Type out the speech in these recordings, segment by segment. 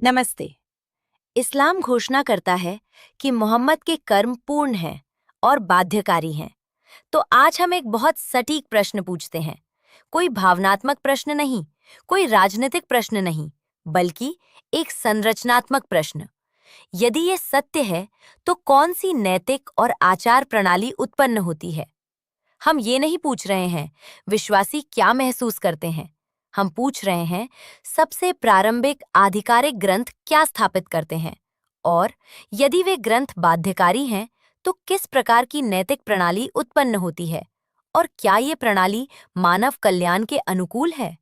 नमस्ते। इस्लाम घोषणा करता है कि मोहम्मद के कर्म पूर्ण हैं और बाध्यकारी हैं। तो आज हम एक बहुत सटीक प्रश्न पूछते हैं। कोई भावनात्मक प्रश्न नहीं, कोई राजनीतिक प्रश्न नहीं, बल्कि एक संरचनात्मक प्रश्न। यदि ये सत्य है, तो कौन सी नैतिक और आचार प्रणाली उत्पन्न होती है? हम ये नहीं पूछ रहे हैं विश्वासी क्या महसूस करते हैं। हम पूछ रहे हैं सबसे प्रारंभिक आधिकारिक ग्रंथ क्या स्थापित करते हैं, और यदि वे ग्रंथ बाध्यकारी हैं तो किस प्रकार की नैतिक प्रणाली उत्पन्न होती है, और क्या ये प्रणाली मानव कल्याण के अनुकूल है।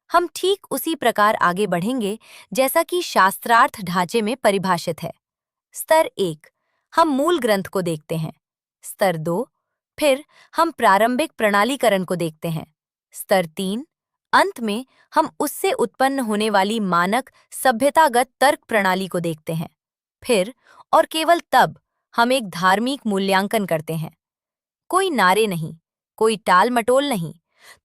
हम ठीक उसी प्रकार आगे बढ़ेंगे जैसा कि शास्त्रार्थ ढांचे में परिभाषित है। स्तर 1, हम मूल ग्रंथ को देखते हैं। स्तर 2, फिर हम प्रारंभिक प्रणालीकरण को देखते हैं। स्तर 3, अंत में हम उससे उत्पन्न होने वाली मानक सभ्यतागत तर्क प्रणाली को देखते हैं। फिर और केवल तब हम एक धार्मिक मूल्यांकन करते हैं। कोई नारे नहीं, कोई टाल मटोल नहीं,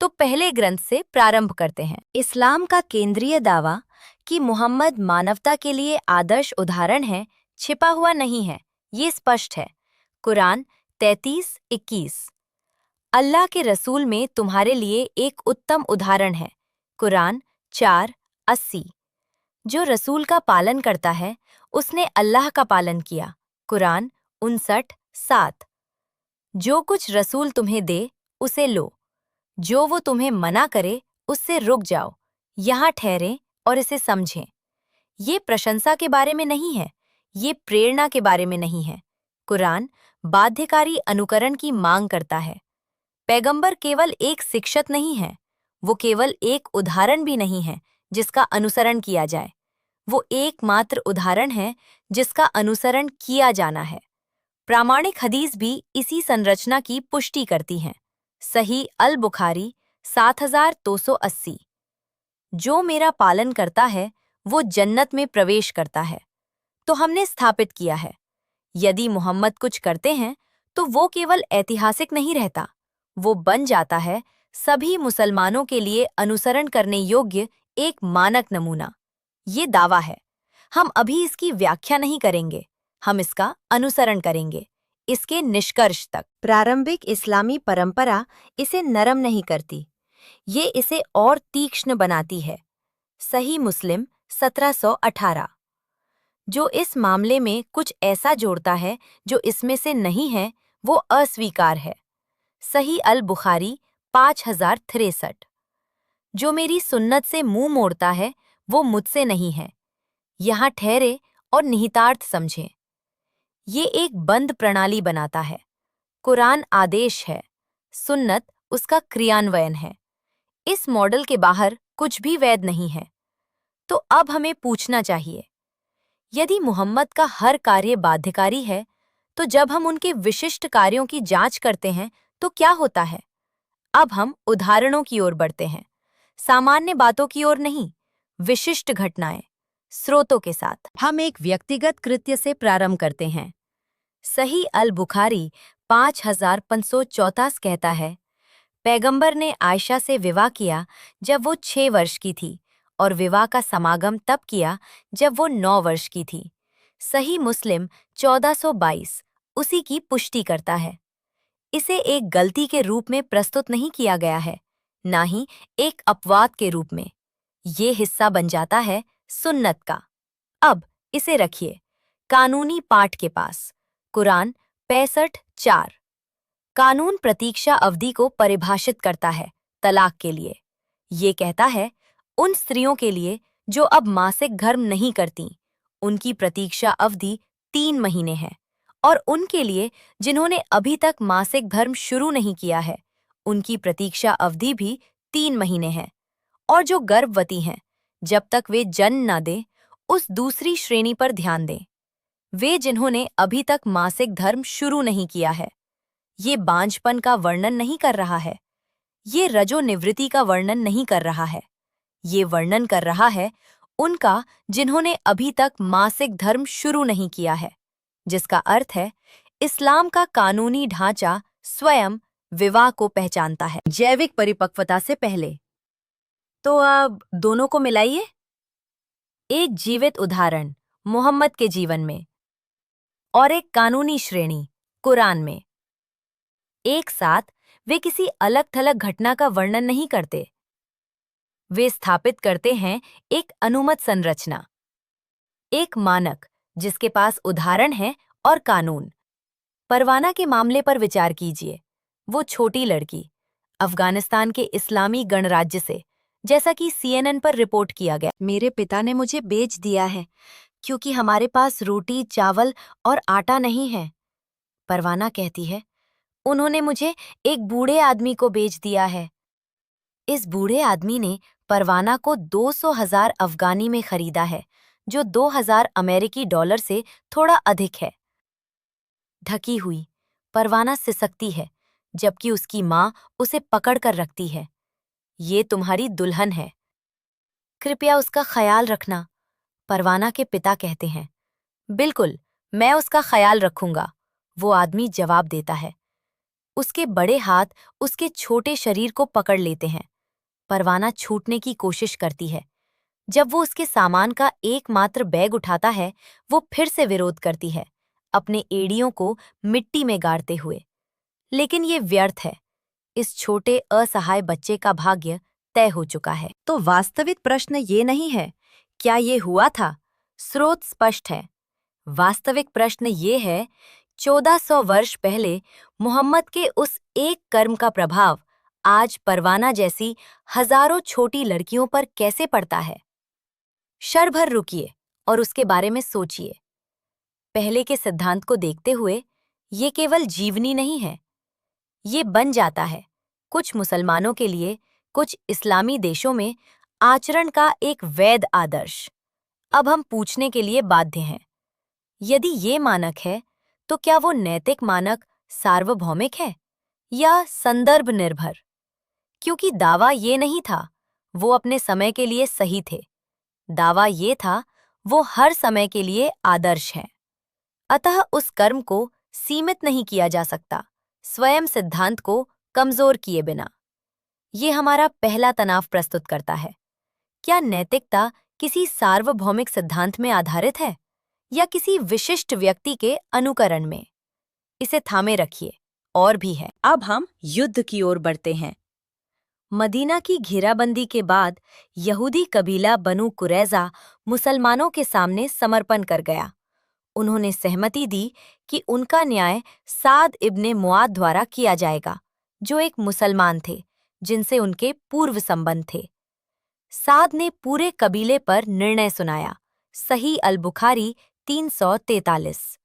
तो पहले ग्रंथ से प्रारंभ करते हैं। इस्लाम का केंद्रीय दावा कि मोहम्मद मानवता के लिए आदर्श उदाहरण है, छिपा हुआ नहीं है, ये स्पष्ट है। कुरान 33:21। अल्लाह के रसूल में तुम्हारे लिए एक उत्तम उदाहरण है। कुरान 4:80। जो रसूल का पालन करता है, उसने अल्लाह का पालन किया। कुरान 59:7। जो कुछ रसूल तुम्हें दे, उसे लो। जो वो तुम्हें मना करे, उससे रुक जाओ। यहाँ ठहरें और इसे समझें। ये प्रशंसा के बारे में नहीं है, ये प्रेरणा के बारे में नहीं है। कुरान बाध्यकारी अनुकरण की मांग करता है। पैगंबर केवल एक शिक्षक नहीं है, वो केवल एक उदाहरण भी नहीं है जिसका अनुसरण किया जाए। वो एकमात्र उदाहरण है जिसका अनुसरण किया जाना है। प्रामाणिक हदीस भी इसी संरचना की पुष्टि करती हैं। सही अल बुखारी 7280। जो मेरा पालन करता है, वो जन्नत में प्रवेश करता है। तो हमने स्थापित किया है, यदि मोहम्मद कुछ करते हैं तो वो केवल ऐतिहासिक नहीं रहता, वो बन जाता है सभी मुसलमानों के लिए अनुसरण करने योग्य एक मानक नमूना। ये दावा है। हम अभी इसकी व्याख्या नहीं करेंगे, हम इसका अनुसरण करेंगे, इसके निष्कर्ष तक। प्रारंभिक इस्लामी परंपरा इसे नरम नहीं करती, ये इसे और तीक्ष्ण बनाती है। सही मुस्लिम 1718। जो इस मामले में कुछ ऐसा जोड़ता है जो इसमें से नहीं है, वो अस्वीकार है। सही अल बुखारी 5063। जो मेरी सुन्नत से मुंह मोड़ता है, वो मुझसे नहीं है। यहाँ ठहरे और निहितार्थ समझें। ये एक बंद प्रणाली बनाता है। कुरान आदेश है, सुन्नत उसका क्रियान्वयन है। इस मॉडल के बाहर कुछ भी वैध नहीं है। तो अब हमें पूछना चाहिए, यदि मोहम्मद का हर कार्य बाध्यकारी है, तो जब हम उनके विशिष्ट कार्यों की जांच करते हैं तो क्या होता है? अब हम उदाहरणों की ओर बढ़ते हैं, सामान्य बातों की ओर नहीं, विशिष्ट घटनाएं, स्रोतों के साथ। हम एक व्यक्तिगत कृत्य से प्रारंभ करते हैं। सही अल बुखारी 5534 कहता है, पैगंबर ने आयशा से विवाह किया जब वो 6 वर्ष की थी, और विवाह का समागम तब किया जब वो 9 वर्ष की थी। सही मुस्लिम 1422 उसी की पुष्टि करता है। इसे एक गलती के रूप में प्रस्तुत नहीं किया गया है, ना ही एक अपवाद के रूप में। ये हिस्सा बन जाता है सुन्नत का। अब इसे रखिए कानूनी पाठ के पास। कुरान 65:4। कानून प्रतीक्षा अवधि को परिभाषित करता है तलाक के लिए। ये कहता है उन स्त्रियों के लिए जो अब मासिक धर्म नहीं करती, उनकी प्रतीक्षा अवधि 3 महीने है, और उनके लिए जिन्होंने अभी तक मासिक धर्म शुरू नहीं किया है, उनकी प्रतीक्षा अवधि भी 3 महीने है। और जो गर्भवती हैं, जब तक वे जन्म न दें, उस दूसरी श्रेणी पर ध्यान दें। वे जिन्होंने अभी तक मासिक धर्म शुरू नहीं किया है। ये बांझपन का वर्णन नहीं कर रहा है, ये रजोनिवृत्ति का वर्णन नहीं कर रहा है, ये वर्णन कर रहा है उनका जिन्होंने अभी तक मासिक धर्म शुरू नहीं किया है, जिसका अर्थ है इस्लाम का कानूनी ढांचा स्वयं विवाह को पहचानता है जैविक परिपक्वता से पहले। तो अब दोनों को मिलाइए। एक जीवित उदाहरण मोहम्मद के जीवन में और एक कानूनी श्रेणी कुरान में। एक साथ वे किसी अलग थलग घटना का वर्णन नहीं करते, वे स्थापित करते हैं एक अनुमत संरचना, एक मानक जिसके पास उदाहरण है और कानून। परवाना के मामले पर विचार कीजिए। वो छोटी लड़की अफगानिस्तान के इस्लामी गणराज्य से, जैसा कि CNN पर रिपोर्ट किया गया, मेरे पिता ने मुझे बेच दिया है क्योंकि हमारे पास रोटी, चावल और आटा नहीं है। परवाना कहती है, उन्होंने मुझे एक बूढ़े आदमी को बेच दिया है। इस बूढ़े आदमी ने परवाना को 200,000 अफगानी में खरीदा है, जो 2,000 अमेरिकी डॉलर से थोड़ा अधिक है। ढकी हुई परवाना सिसकती है, जबकि उसकी माँ उसे पकड़ कर रखती है। ये तुम्हारी दुल्हन है, कृपया उसका ख्याल रखना, परवाना के पिता कहते हैं। बिल्कुल, मैं उसका ख्याल रखूंगा, वो आदमी जवाब देता है। उसके बड़े हाथ उसके छोटे शरीर को पकड़ लेते हैं। परवाना छूटने की कोशिश करती है। जब वो उसके सामान का एकमात्र बैग उठाता है, वो फिर से विरोध करती है, अपने एड़ियों को मिट्टी में गाड़ते हुए। लेकिन ये व्यर्थ है। इस छोटे असहाय बच्चे का भाग्य तय हो चुका है। तो वास्तविक प्रश्न ये नहीं है क्या ये हुआ था। स्रोत स्पष्ट है। वास्तविक प्रश्न ये है 1400 वर्ष पहले मोहम्मद के उस एक कर्म का प्रभाव आज परवाना जैसी हजारों छोटी लड़कियों पर कैसे पड़ता है। क्षण भर रुकिए और उसके बारे में सोचिए। पहले के सिद्धांत को देखते हुए ये केवल जीवनी नहीं है, ये बन जाता है कुछ मुसलमानों के लिए, कुछ इस्लामी देशों में आचरण का एक वैध आदर्श। अब हम पूछने के लिए बाध्य हैं, यदि ये मानक है तो क्या वो नैतिक मानक सार्वभौमिक है या संदर्भ निर्भर। क्योंकि दावा ये नहीं था वो अपने समय के लिए सही थे, दावा ये था वो हर समय के लिए आदर्श हैं। अतः उस कर्म को सीमित नहीं किया जा सकता, स्वयं सिद्धांत को कमजोर किए बिना। ये हमारा पहला तनाव प्रस्तुत करता है। क्या नैतिकता किसी सार्वभौमिक सिद्धांत में आधारित है या किसी विशिष्ट व्यक्ति के अनुकरण में। इसे थामे रखिए, और भी है। अब हम युद्ध की ओर बढ़ते हैं। मदीना की घेराबंदी के बाद यहूदी कबीला बनु कुरैजा मुसलमानों के सामने समर्पण कर गया। उन्होंने सहमति दी कि उनका न्याय साद इब्ने मुआद द्वारा किया जाएगा, जो एक मुसलमान थे जिनसे उनके पूर्व संबंध थे। साद ने पूरे कबीले पर निर्णय सुनाया। सही अल बुखारी 343।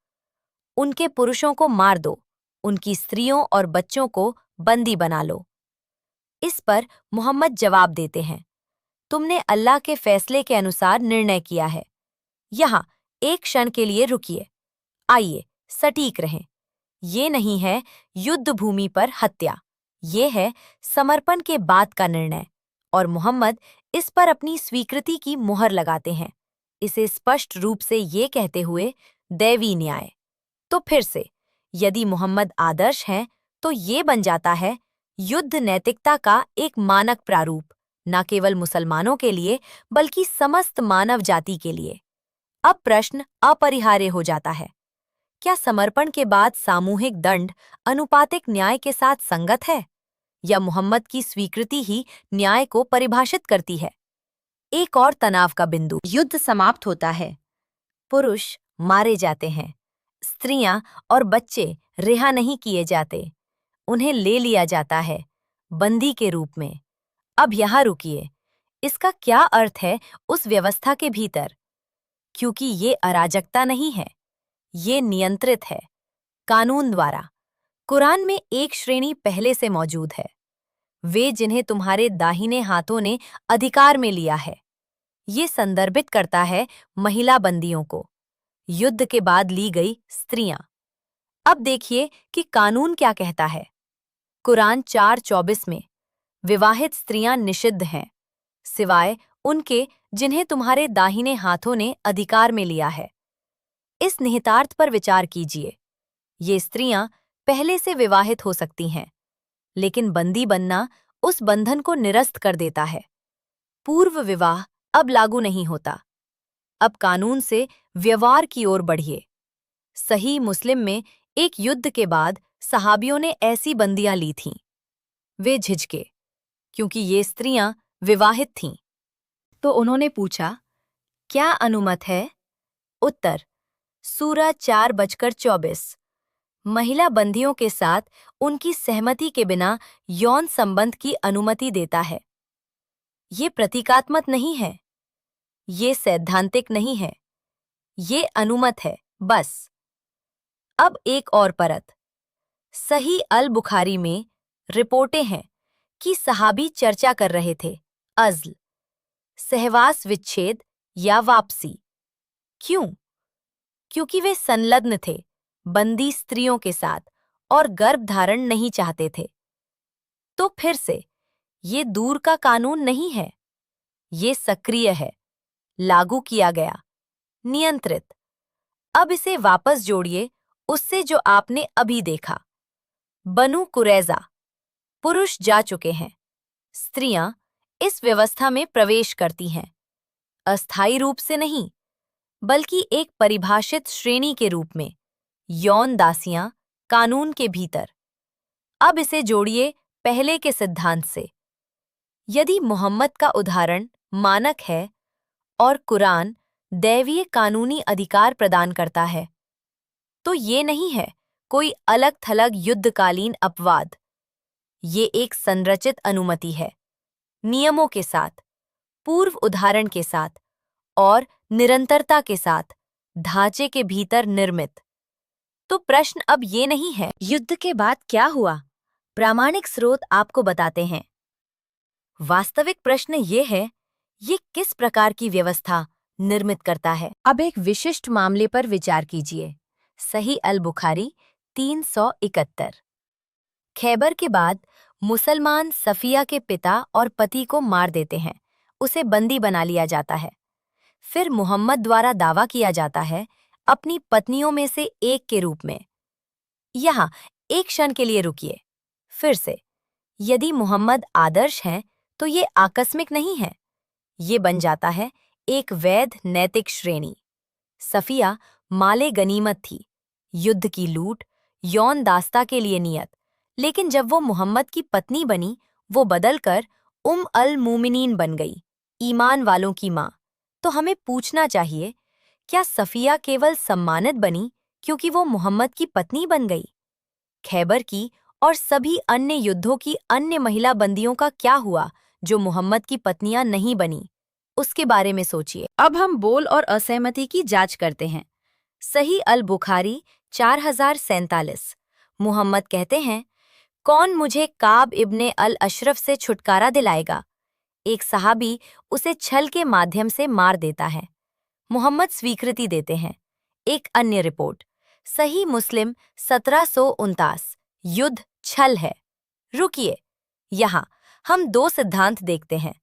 उनके पुरुषों को मार दो, उनकी स्त्रियों और बच्चों को बंदी बना लो। इस पर मोहम्मद जवाब देते हैं, तुमने अल्लाह के फैसले के अनुसार निर्णय किया है। यहाँ एक क्षण के लिए रुकिए, आइए सटीक रहें। ये नहीं है युद्ध भूमि पर हत्या, ये है समर्पण के बाद का निर्णय, और मोहम्मद इस पर अपनी स्वीकृति की मुहर लगाते हैं, इसे स्पष्ट रूप से ये कहते हुए दैवी न्याय। तो फिर से, यदि मोहम्मद आदर्श हैं तो ये बन जाता है युद्ध नैतिकता का एक मानक प्रारूप, न केवल मुसलमानों के लिए बल्कि समस्त मानव जाति के लिए। अब प्रश्न अपरिहार्य हो जाता है, क्या समर्पण के बाद सामूहिक दंड अनुपातिक न्याय के साथ संगत है या मोहम्मद की स्वीकृति ही न्याय को परिभाषित करती है। एक और तनाव का बिंदु, युद्ध समाप्त होता है, पुरुष मारे जाते हैं, स्त्रियां और बच्चे रिहा नहीं किए जाते, उन्हें ले लिया जाता है बंदी के रूप में। अब यहाँ रुकिए, इसका क्या अर्थ है उस व्यवस्था के भीतर, क्योंकि ये अराजकता नहीं है, ये नियंत्रित है कानून द्वारा। कुरान में एक श्रेणी पहले से मौजूद है, वे जिन्हें तुम्हारे दाहिने हाथों ने अधिकार में लिया है। ये संदर्भित करता है महिला बंदियों को, युद्ध के बाद ली गई स्त्रियां। अब देखिए कि कानून क्या कहता है। कुरान 4:24 में विवाहित स्त्रियां निषिद्ध हैं, सिवाय उनके जिन्हें तुम्हारे दाहिने हाथों ने अधिकार में लिया है। इस निहितार्थ पर विचार कीजिए, ये स्त्रियां पहले से विवाहित हो सकती हैं, लेकिन बंदी बनना उस बंधन को निरस्त कर देता है। पूर्व विवाह अब लागू नहीं होता। अब कानून से व्यवहार की ओर बढ़िए। सही मुस्लिम में एक युद्ध के बाद सहाबियों ने ऐसी बंदियां ली थीं। वे झिझके, क्योंकि ये स्त्रियां विवाहित थीं। तो उन्होंने पूछा, क्या अनुमत है? उत्तर, सूरा 4:24। महिला बंदियों के साथ उनकी सहमति के बिना यौन संबंध की अनुमति देता है। ये प्रतीकात्मक नहीं है, ये सैद्धांतिक नहीं है, ये अनुमत है, बस। अब एक और परत। सही अल बुखारी में रिपोर्टें हैं कि सहाबी चर्चा कर रहे थे अज़्ल, सहवास विच्छेद या वापसी। क्यों? क्योंकि वे संलग्न थे बंदी स्त्रियों के साथ और गर्भ धारण नहीं चाहते थे। तो फिर से, ये दूर का कानून नहीं है, ये सक्रिय है, लागू किया गया, नियंत्रित। अब इसे वापस जोड़िए उससे जो आपने अभी देखा। बनु कुरैजा, पुरुष जा चुके हैं, स्त्रियां इस व्यवस्था में प्रवेश करती हैं, अस्थायी रूप से नहीं, बल्कि एक परिभाषित श्रेणी के रूप में, यौन दासियां, कानून के भीतर। अब इसे जोड़िए पहले के सिद्धांत से। यदि मोहम्मद का उदाहरण मानक है और कुरान दैवीय कानूनी अधिकार प्रदान करता है, तो ये नहीं है कोई अलग थलग युद्धकालीन अपवाद। ये एक संरचित अनुमति है, नियमों के साथ, पूर्व उदाहरण के साथ और निरंतरता के साथ, ढांचे के भीतर निर्मित। तो प्रश्न अब ये नहीं है युद्ध के बाद क्या हुआ, प्रामाणिक स्रोत आपको बताते हैं। वास्तविक प्रश्न ये है, ये किस प्रकार की व्यवस्था निर्मित करता है। अब एक विशिष्ट मामले पर विचार कीजिए। सही अल बुखारी 371। खैबर के बाद मुसलमान सफिया के पिता और पति को मार देते हैं, उसे बंदी बना लिया जाता है। फिर मुहम्मद द्वारा दावा किया जाता है अपनी पत्नियों में से एक के रूप में। यहाँ एक क्षण के लिए रुकिए। फिर से, यदि मुहम्मद आदर्श हैं तो ये आकस्मिक नहीं है, ये बन जाता है एक वैध नैतिक श्रेणी। सफिया माले गनीमत थी, युद्ध की लूट, यौन दास्ता के लिए नियत। लेकिन जब वो मुहम्मद की पत्नी बनी, वो बदलकर अल मुमिनीन बन गई, ईमान वालों की माँ। तो हमें पूछना चाहिए, क्या सफिया केवल सम्मानित बनी क्योंकि वो मुहम्मद की पत्नी बन गई? खैबर की और सभी अन्य युद्धों की अन्य महिला बंदियों का क्या हुआ जो मुहम्मद की पत्नियां नहीं बनी? उसके बारे में सोचिए। अब हम बोल और असहमति की जांच करते हैं। सही अल बुखारी 4047। मुहम्मद कहते हैं, कौन मुझे काब इब्ने अल अशरफ से छुटकारा दिलाएगा? एक सहाबी उसे छल के माध्यम से मार देता है। मुहम्मद स्वीकृति देते हैं। एक अन्य रिपोर्ट, सही मुस्लिम 1749, युद्ध छल है। रुकिए, यहाँ हम दो सिद्धांत देखते हैं।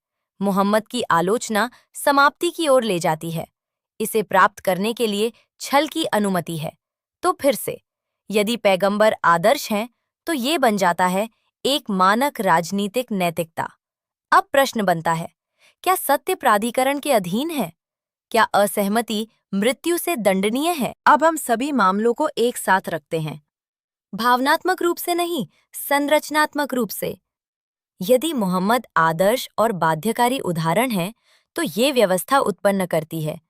मुहम्मद की आलोचना समाप्ति की ओर ले जाती है, इसे प्राप्त करने के लिए छल की अनुमति है। तो फिर से, यदि पैगंबर आदर्श हैं तो ये बन जाता है एक मानक राजनीतिक नैतिकता। अब प्रश्न बनता है, क्या सत्य प्राधिकरण के अधीन है? क्या असहमति मृत्यु से दंडनीय है? अब हम सभी मामलों को एक साथ रखते हैं, भावनात्मक रूप से नहीं, संरचनात्मक रूप से। यदि मोहम्मद आदर्श और बाध्यकारी उदाहरण है, तो ये व्यवस्था उत्पन्न करती है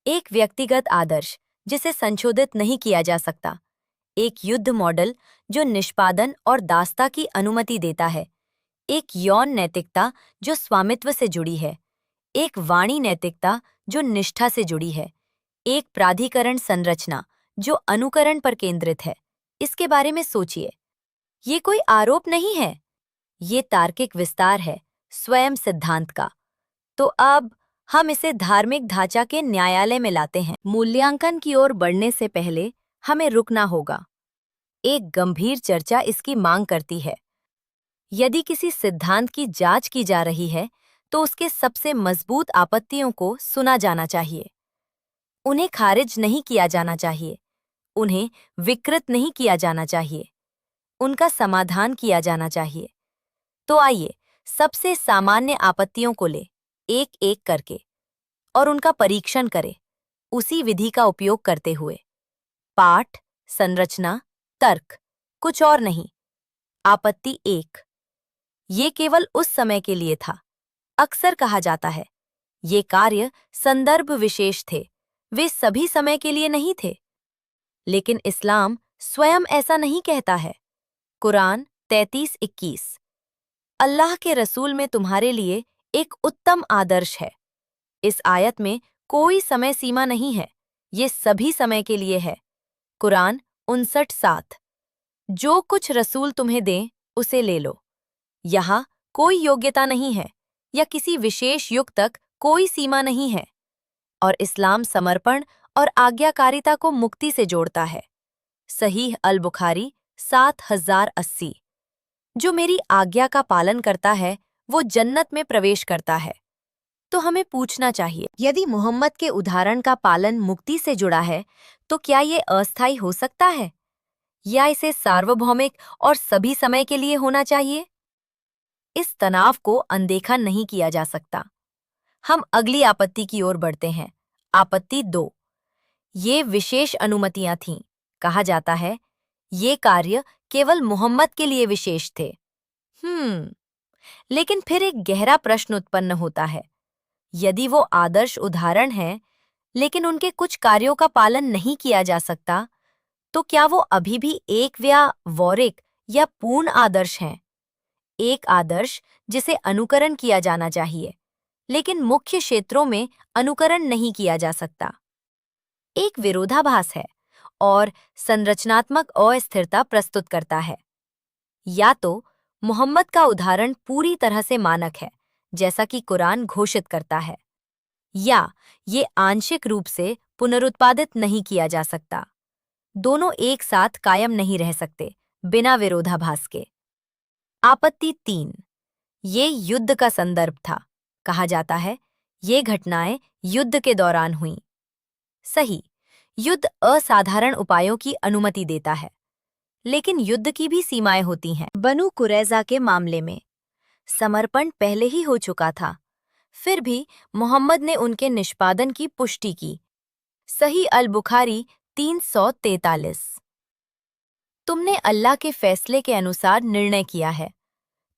एक व्यक्तिगत आदर्श जिसे संशोधित नहीं किया जा सकता, एक युद्ध मॉडल जो निष्पादन और दास्ता की अनुमति देता है, एक यौन नैतिकता जो स्वामित्व से जुड़ी है, एक वाणी नैतिकता जो निष्ठा से जुड़ी है, एक प्राधिकरण संरचना जो अनुकरण पर केंद्रित है। इसके बारे में सोचिए। ये कोई आरोप नहीं है, ये तार्किक विस्तार है स्वयं सिद्धांत का। तो अब हम इसे धार्मिक ढांचा के न्यायालय में लाते हैं। मूल्यांकन की ओर बढ़ने से पहले हमें रुकना होगा। एक गंभीर चर्चा इसकी मांग करती है। यदि किसी सिद्धांत की जांच की जा रही है, तो उसके सबसे मजबूत आपत्तियों को सुना जाना चाहिए। उन्हें खारिज नहीं किया जाना चाहिए, उन्हें विकृत नहीं किया जाना चाहिए, उनका समाधान किया जाना चाहिए। तो आइए सबसे सामान्य आपत्तियों को ले, एक एक करके। और उनका परीक्षण करे, उसी विधि का उपयोग करते हुए। पाठ, संरचना, तर्क, कुछ और नहीं। आपत्ति 1। ये केवल उस समय के लिए था। अक्सर कहा जाता है, ये कार्य संदर्भ विशेष थे, वे सभी समय के लिए नहीं थे। लेकिन इस्लाम स्वयं ऐसा नहीं कहता है। कुरान 33:21। अल्लाह के रसूल में तुम्हारे लिए एक उत्तम आदर्श है। इस आयत में कोई समय सीमा नहीं है, ये सभी समय के लिए है। कुरान 59:7। जो कुछ रसूल तुम्हें दें, उसे ले लो। यहाँ कोई योग्यता नहीं है या किसी विशेष युग तक कोई सीमा नहीं है। और इस्लाम समर्पण और आज्ञाकारिता को मुक्ति से जोड़ता है। सहीह अल बुखारी 7080। जो मेरी आज्ञा का पालन करता है वो जन्नत में प्रवेश करता है। तो हमें पूछना चाहिए, यदि मोहम्मद के उदाहरण का पालन मुक्ति से जुड़ा है तो क्या ये अस्थायी हो सकता है या इसे सार्वभौमिक और सभी समय के लिए होना चाहिए? इस तनाव को अनदेखा नहीं किया जा सकता। हम अगली आपत्ति की ओर बढ़ते हैं। आपत्ति 2। ये विशेष अनुमतियां थीं। कहा जाता है, ये कार्य केवल मोहम्मद के लिए विशेष थे। लेकिन फिर एक गहरा प्रश्न उत्पन्न होता है। यदि वो आदर्श उदाहरण हैं, लेकिन उनके कुछ कार्यों का पालन नहीं किया जा सकता, तो क्या वो अभी भी एक व्यावहारिक या पूर्ण आदर्श हैं? एक आदर्श जिसे अनुकरण किया जाना चाहिए, लेकिन मुख्य क्षेत्रों में अनुकरण नहीं किया जा सकता। एक विरोधाभास है और संरचनात्मक अस्थिरता प्रस्तुत करता है। या तो मोहम्मद का उदाहरण पूरी तरह से मानक है, जैसा कि कुरान घोषित करता है, या ये आंशिक रूप से पुनरुत्पादित नहीं किया जा सकता। दोनों एक साथ कायम नहीं रह सकते बिना विरोधाभास के। आपत्ति 3। ये युद्ध का संदर्भ था। कहा जाता है, ये घटनाएं युद्ध के दौरान हुईं। सही, युद्ध असाधारण उपायों की अनुमति देता है, लेकिन युद्ध की भी सीमाएं होती हैं। बनु कुरैजा के मामले में समर्पण पहले ही हो चुका था, फिर भी मोहम्मद ने उनके निष्पादन की पुष्टि की। सही अल बुखारी 343। तुमने अल्लाह के फैसले के अनुसार निर्णय किया है।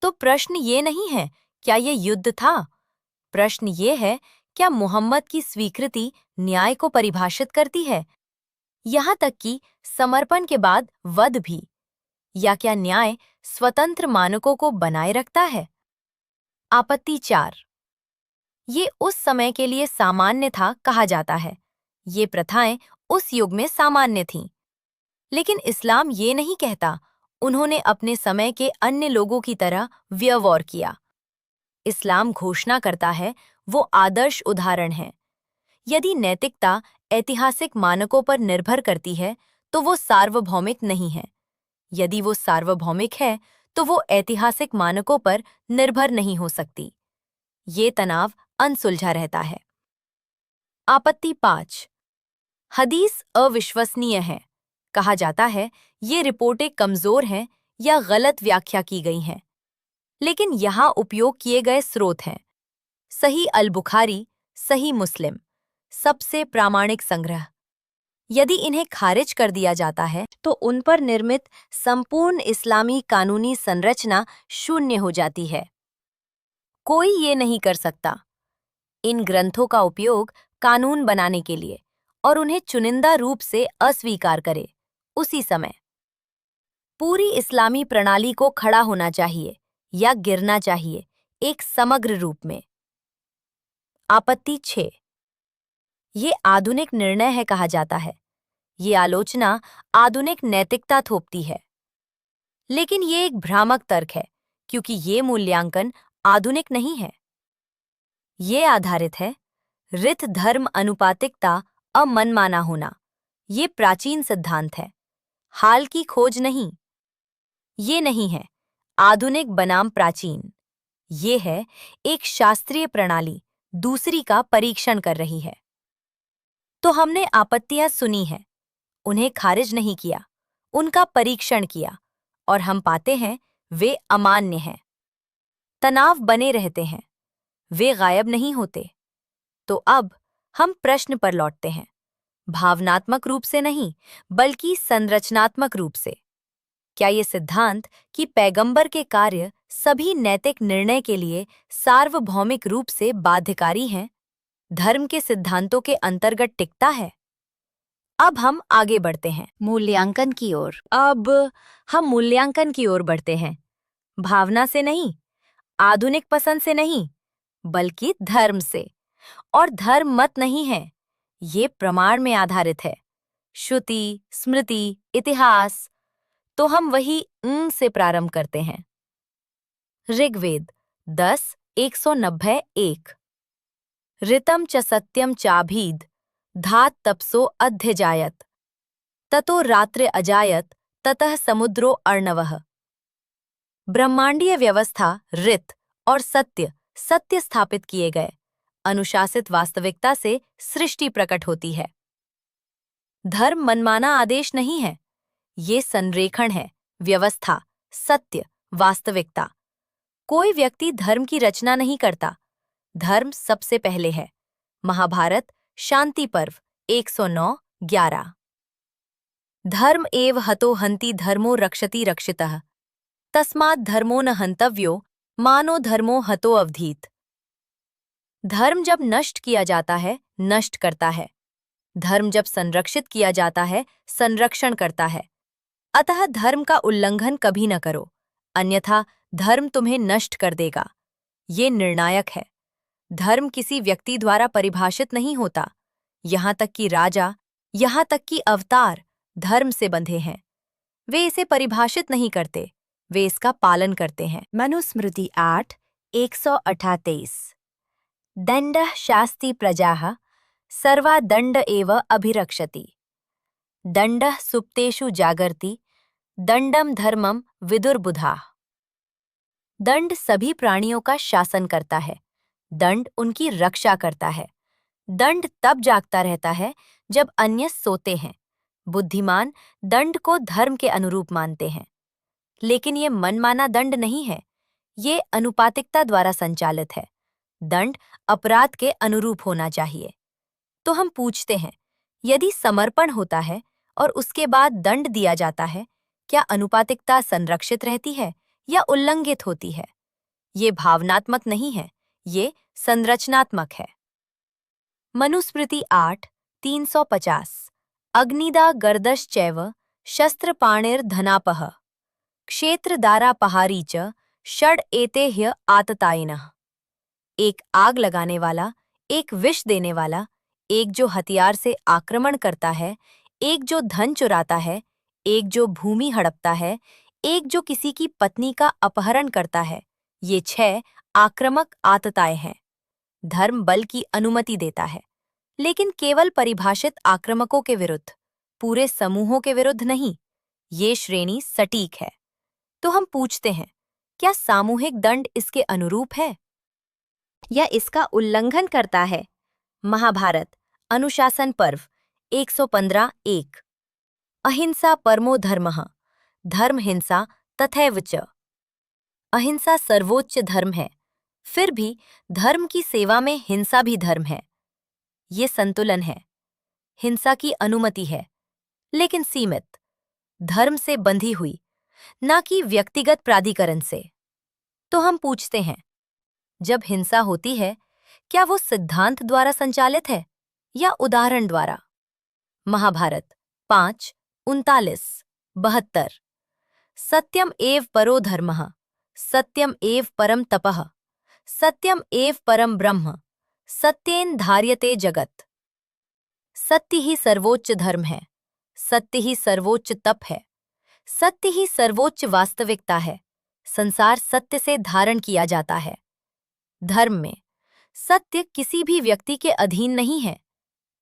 तो प्रश्न ये नहीं है क्या ये युद्ध था, प्रश्न ये है क्या मोहम्मद की स्वीकृति न्याय को परिभाषित करती है, यहाँ तक कि समर्पण के बाद वध भी, या क्या न्याय स्वतंत्र मानकों को बनाए रखता है? आपत्ति 4। ये उस समय के लिए सामान्य था। कहा जाता है, ये प्रथाएं उस युग में सामान्य थीं, लेकिन इस्लाम ये नहीं कहता उन्होंने अपने समय के अन्य लोगों की तरह व्यवहार किया। इस्लाम घोषणा करता है वो आदर्श उदाहरण है। यदि नैतिकता ऐतिहासिक मानकों पर निर्भर करती है तो वो सार्वभौमिक नहीं है। यदि वो सार्वभौमिक है तो वो ऐतिहासिक मानकों पर निर्भर नहीं हो सकती। ये तनाव अनसुलझा रहता है। आपत्ति 5। हदीस अविश्वसनीय है। कहा जाता है ये रिपोर्टें कमजोर हैं या गलत व्याख्या की गई हैं, लेकिन यहाँ उपयोग किए गए स्रोत हैं सही अल बुखारी, सही मुस्लिम, सबसे प्रामाणिक संग्रह। यदि इन्हें खारिज कर दिया जाता है तो उन पर निर्मित संपूर्ण इस्लामी कानूनी संरचना शून्य हो जाती है। कोई ये नहीं कर सकता इन ग्रंथों का उपयोग कानून बनाने के लिए और उन्हें चुनिंदा रूप से अस्वीकार करे। उसी समय पूरी इस्लामी प्रणाली को खड़ा होना चाहिए या गिरना चाहिए एक समग्र रूप में। आपत्ति 6। ये आधुनिक निर्णय है। कहा जाता है ये आलोचना आधुनिक नैतिकता थोपती है, लेकिन ये एक भ्रामक तर्क है क्योंकि ये मूल्यांकन आधुनिक नहीं है। ये आधारित है रित धर्म अनुपातिकता अमनमाना होना। ये प्राचीन सिद्धांत है, हाल की खोज नहीं। ये नहीं है आधुनिक बनाम प्राचीन, ये है एक शास्त्रीय प्रणाली दूसरी का परीक्षण कर रही है। तो हमने आपत्तियां सुनी हैं, उन्हें खारिज नहीं किया, उनका परीक्षण किया, और हम पाते हैं वे अमान्य हैं। तनाव बने रहते हैं, वे गायब नहीं होते। तो अब हम प्रश्न पर लौटते हैं, भावनात्मक रूप से नहीं, बल्कि संरचनात्मक रूप से। क्या ये सिद्धांत कि पैगंबर के कार्य सभी नैतिक निर्णय के लिए सार्वभौमिक रूप से बाध्यकारी हैं, धर्म के सिद्धांतों के अंतर्गत टिकता है? अब हम आगे बढ़ते हैं मूल्यांकन की ओर। बढ़ते हैं, भावना से नहीं, आधुनिक पसंद से नहीं, बल्कि धर्म से। और धर्म मत नहीं है, ये प्रमाण में आधारित है, श्रुति, स्मृति, इतिहास। तो हम वही से प्रारंभ करते हैं। ऋग्वेद 10:190-1। ऋतम च सत्यम चाभीद धात तपसो अध्यजायत ततो रात्रि अजायत ततः समुद्रो अर्णवः। ब्रह्मांडीय व्यवस्था ऋत और सत्य स्थापित किए गए, अनुशासित वास्तविकता से सृष्टि प्रकट होती है। धर्म मनमाना आदेश नहीं है, ये संरेखण है, व्यवस्था, सत्य, वास्तविकता। कोई व्यक्ति धर्म की रचना नहीं करता, धर्म सबसे पहले है। महाभारत शांति पर्व 109:11। धर्म एव हतो हन्ति धर्मो रक्षति रक्षितः तस्मात् धर्मो न हन्तव्यो मानो धर्मो हतो अवधीत। धर्म जब नष्ट किया जाता है, नष्ट करता है। धर्म जब संरक्षित किया जाता है, संरक्षण करता है। अतः धर्म का उल्लंघन कभी न करो, अन्यथा धर्म तुम्हें नष्ट कर देगा। ये निर्णायक है। धर्म किसी व्यक्ति द्वारा परिभाषित नहीं होता, यहाँ तक कि राजा, यहाँ तक कि अवतार धर्म से बंधे हैं। वे इसे परिभाषित नहीं करते, वे इसका पालन करते हैं। मनुस्मृति 8:128। दंडः शास्ति प्रजाः सर्वा दंड एव अभिरक्षति दंडः सुप्तेषु जागर्ति दंडम धर्मम विदुर्बुधाः। दंड सभी प्राणियों का शासन करता है, दंड उनकी रक्षा करता है। दंड तब जागता रहता है जब अन्य सोते हैं। बुद्धिमान दंड को धर्म के अनुरूप मानते हैं, लेकिन ये मनमाना दंड नहीं है, ये अनुपातिकता द्वारा संचालित है। दंड अपराध के अनुरूप होना चाहिए। तो हम पूछते हैं, यदि समर्पण होता है और उसके बाद दंड दिया जाता है, क्या अनुपातिकता संरक्षित रहती है या उल्लंघित होती है? ये भावनात्मक नहीं है, ये संरचनात्मक है। मनुस्मृति 8:350। अग्निदा गर्दश्चैव शस्त्रपाणिर्धनापः क्षेत्रदारापहारी च षड् एते ह्य आततायिनः। एक आग लगाने वाला, एक विष देने वाला, एक जो हथियार से आक्रमण करता है, एक जो धन चुराता है, एक जो भूमि हड़पता है, एक जो किसी की पत्नी का अपहरण करता है, ये 6 आक्रामक आतताएं हैं। धर्म बल की अनुमति देता है, लेकिन केवल परिभाषित आक्रामकों के विरुद्ध, पूरे समूहों के विरुद्ध नहीं। ये श्रेणी सटीक है। तो हम पूछते हैं, क्या सामूहिक दंड इसके अनुरूप है या इसका उल्लंघन करता है? महाभारत अनुशासन पर्व 115:1। अहिंसा परमो धर्मः धर्म हिंसा तथैव च। अहिंसा सर्वोच्च धर्म है, फिर भी धर्म की सेवा में हिंसा भी धर्म है। ये संतुलन है। हिंसा की अनुमति है, लेकिन सीमित, धर्म से बंधी हुई, ना कि व्यक्तिगत प्राधिकरण से। तो हम पूछते हैं, जब हिंसा होती है, क्या वो सिद्धांत द्वारा संचालित है या उदाहरण द्वारा? महाभारत 5:39-72। सत्यम एव परो धर्मः सत्यम एव परम तपः सत्यम एव परम ब्रह्म सत्येन धार्यते जगत। सत्य ही सर्वोच्च धर्म है, सत्य ही सर्वोच्च तप है, सत्य ही सर्वोच्च वास्तविकता है। संसार सत्य से धारण किया जाता है। धर्म में सत्य किसी भी व्यक्ति के अधीन नहीं है।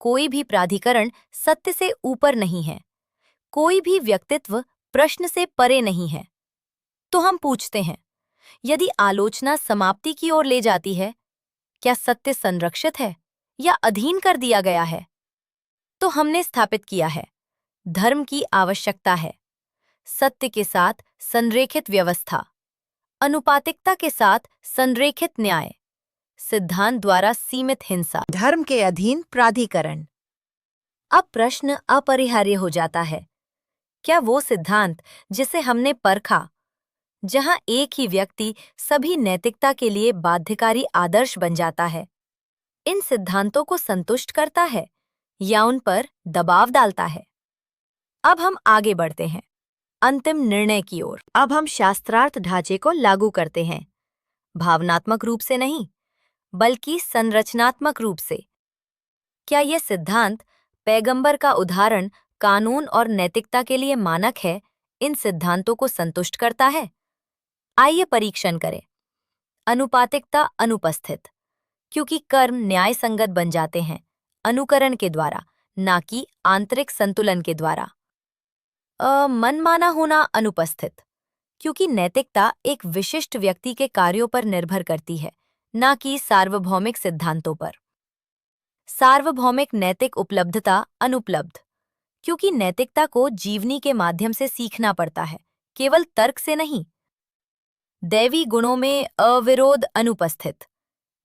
कोई भी प्राधिकरण सत्य से ऊपर नहीं है। कोई भी व्यक्तित्व प्रश्न से परे नहीं है। तो हम पूछते हैं, यदि आलोचना समाप्ति की ओर ले जाती है, क्या सत्य संरक्षित है या अधीन कर दिया गया है? तो हमने स्थापित किया है, धर्म की आवश्यकता है। सत्य के साथ संरेखित व्यवस्था, अनुपातिकता के साथ संरेखित न्याय, सिद्धांत द्वारा सीमित हिंसा, धर्म के अधीन प्राधिकरण। अब प्रश्न अपरिहार्य हो जाता है, क्या वो सिद्धांत जिसे हमने परखा, जहां एक ही व्यक्ति सभी नैतिकता के लिए बाध्यकारी आदर्श बन जाता है, इन सिद्धांतों को संतुष्ट करता है या उन पर दबाव डालता है? अब हम आगे बढ़ते हैं अंतिम निर्णय की ओर। अब हम शास्त्रार्थ ढांचे को लागू करते हैं, भावनात्मक रूप से नहीं, बल्कि संरचनात्मक रूप से। क्या यह सिद्धांत पैगंबर का उदाहरण कानून और नैतिकता के लिए मानक है, इन सिद्धांतों को संतुष्ट करता है? आइए परीक्षण करें। अनुपातिकता अनुपस्थित, क्योंकि कर्म न्याय संगत बन जाते हैं अनुकरण के द्वारा, ना कि आंतरिक संतुलन के द्वारा। मनमाना होना अनुपस्थित, क्योंकि नैतिकता एक विशिष्ट व्यक्ति के कार्यों पर निर्भर करती है, ना कि सार्वभौमिक सिद्धांतों पर। सार्वभौमिक नैतिक उपलब्धता अनुपलब्ध, क्योंकि नैतिकता को जीवनी के माध्यम से सीखना पड़ता है, केवल तर्क से नहीं। दैवी गुणों में अविरोध अनुपस्थित,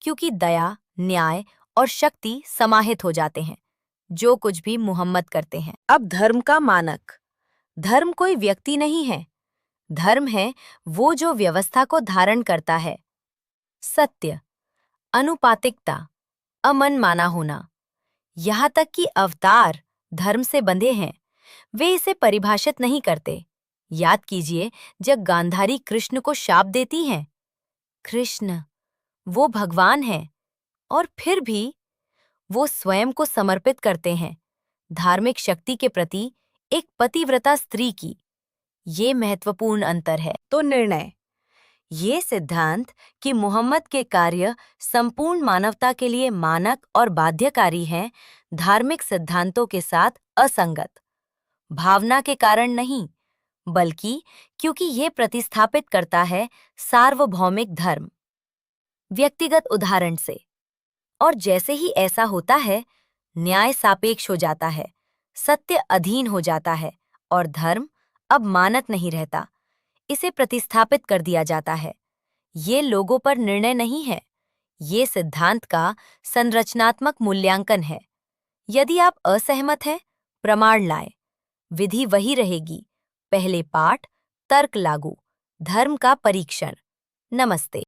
क्योंकि दया, न्याय और शक्ति समाहित हो जाते हैं, जो कुछ भी मुहम्मद करते हैं। अब धर्म का मानक। धर्म कोई व्यक्ति नहीं है, धर्म है वो जो व्यवस्था को धारण करता है। सत्य, अनुपातिकता, अमनमाना होना, यहाँ तक कि अवतार धर्म से बंधे हैं, वे इसे परिभाषित नहीं करते। याद कीजिए जब गांधारी कृष्ण को शाप देती हैं, कृष्ण वो भगवान हैं, और फिर भी वो स्वयं को समर्पित करते हैं धार्मिक शक्ति के प्रति एक पतिव्रता स्त्री की। ये महत्वपूर्ण अंतर है। तो निर्णय, ये सिद्धांत कि मुहम्मद के कार्य संपूर्ण मानवता के लिए मानक और बाध्यकारी हैं, धार्मिक सिद्धांतों के साथ असंगत, भावना के कारण नहीं, बल्कि क्योंकि ये प्रतिस्थापित करता है सार्वभौमिक धर्म व्यक्तिगत उदाहरण से। और जैसे ही ऐसा होता है, न्याय सापेक्ष हो जाता है, सत्य अधीन हो जाता है, और धर्म अब मानक नहीं रहता, इसे प्रतिस्थापित कर दिया जाता है। ये लोगों पर निर्णय नहीं है, ये सिद्धांत का संरचनात्मक मूल्यांकन है। यदि आप असहमत हैं, प्रमाण लाएं। विधि वही रहेगी, पहले पाठ, तर्क लागू, धर्म का परीक्षण। नमस्ते।